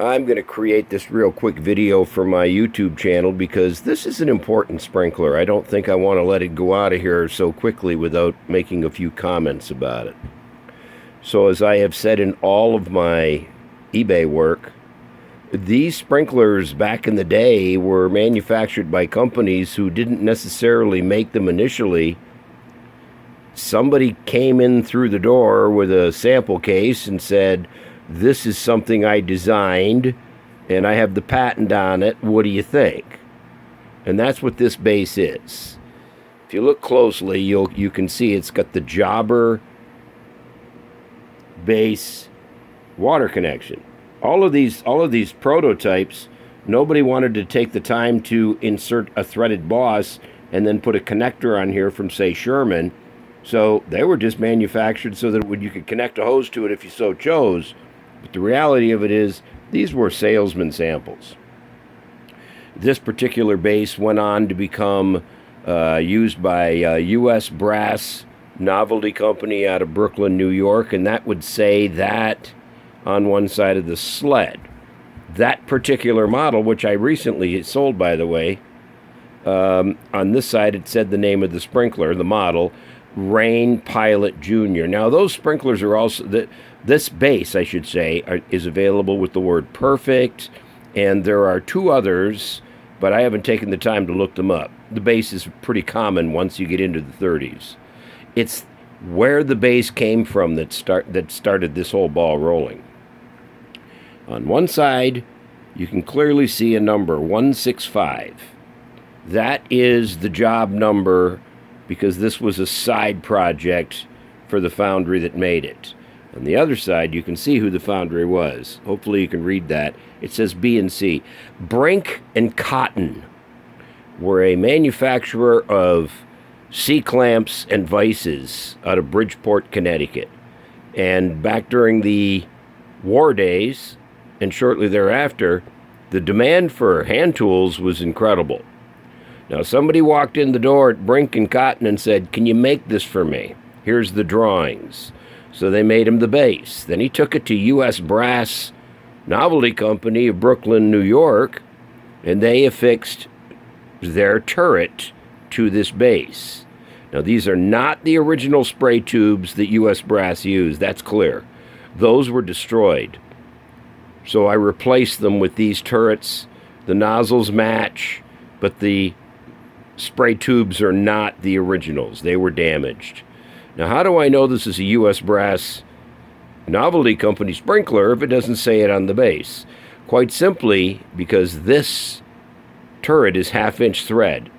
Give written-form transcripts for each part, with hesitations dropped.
I'm going to create this real quick video for my YouTube channel because this is an important sprinkler. I don't think I want to let it go out of here so quickly without making a few comments about it. So as I have said in all of my eBay work, these sprinklers back in the day were manufactured by companies who didn't necessarily make them initially. Somebody came in through the door with a sample case and said, "This is something I designed, and I have the patent on it. What do you think?" And that's what this base is. If you look closely, you can see it's got the jobber base water connection. All of these prototypes, nobody wanted to take the time to insert a threaded boss and then put a connector on here from, say, Sherman. So they were just manufactured so that you could connect a hose to it if you so chose. But the reality of it is, these were salesman samples. This particular base went on to become used by U.S. Brass Novelty Company out of Brooklyn, New York, and that would say that on one side of the sled. That particular model, which I recently sold, by the way, on this side it said the name of the sprinkler, the model, Rain Pilot Jr. Now those sprinklers are also, this base, I should say, is available with the word perfect, and there are two others, but I haven't taken the time to look them up. The base is pretty common once you get into the 30s. It's where the base came from that started this whole ball rolling. On one side, you can clearly see a number, 165. That is the job number because this was a side project for the foundry that made it. On the other side, you can see who the foundry was. Hopefully you can read that. It says B&C. Brink and Cotton were a manufacturer of C-clamps and vices out of Bridgeport, Connecticut. And back during the war days, and shortly thereafter, the demand for hand tools was incredible. Now, somebody walked in the door at Brink and Cotton and said, "Can you make this for me? Here's the drawings." So they made him the base. Then he took it to U.S. Brass Novelty Company of Brooklyn, New York, and they affixed their turret to this base. Now, these are not the original spray tubes that U.S. Brass used. That's clear. Those were destroyed. So I replaced them with these turrets. The nozzles match, but the spray tubes are not the originals. They were damaged. Now, how do I know this is a U.S. Brass Novelty Company sprinkler if it doesn't say it on the base? Quite simply because this turret is half-inch thread,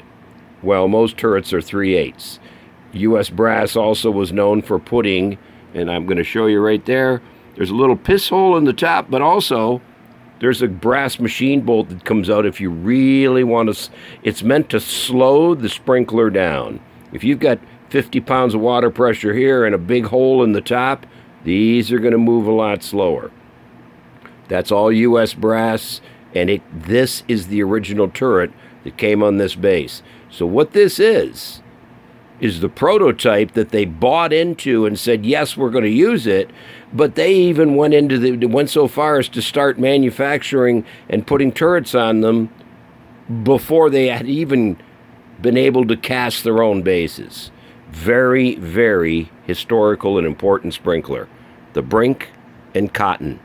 while most turrets are 3/8. U.S. Brass also was known for putting, and I'm going to show you right there, there's a little piss hole in the top, but also there's a brass machine bolt that comes out if you really want to. It's meant to slow the sprinkler down. If you've got 50 pounds of water pressure here and a big hole in the top, these are going to move a lot slower. That's all U.S. Brass, and this is the original turret that came on this base. So what this is the prototype that they bought into and said, yes, we're going to use it, but they even went so far as to start manufacturing and putting turrets on them before they had even been able to cast their own bases. Very, very historical and important sprinkler. The Brink and Cotton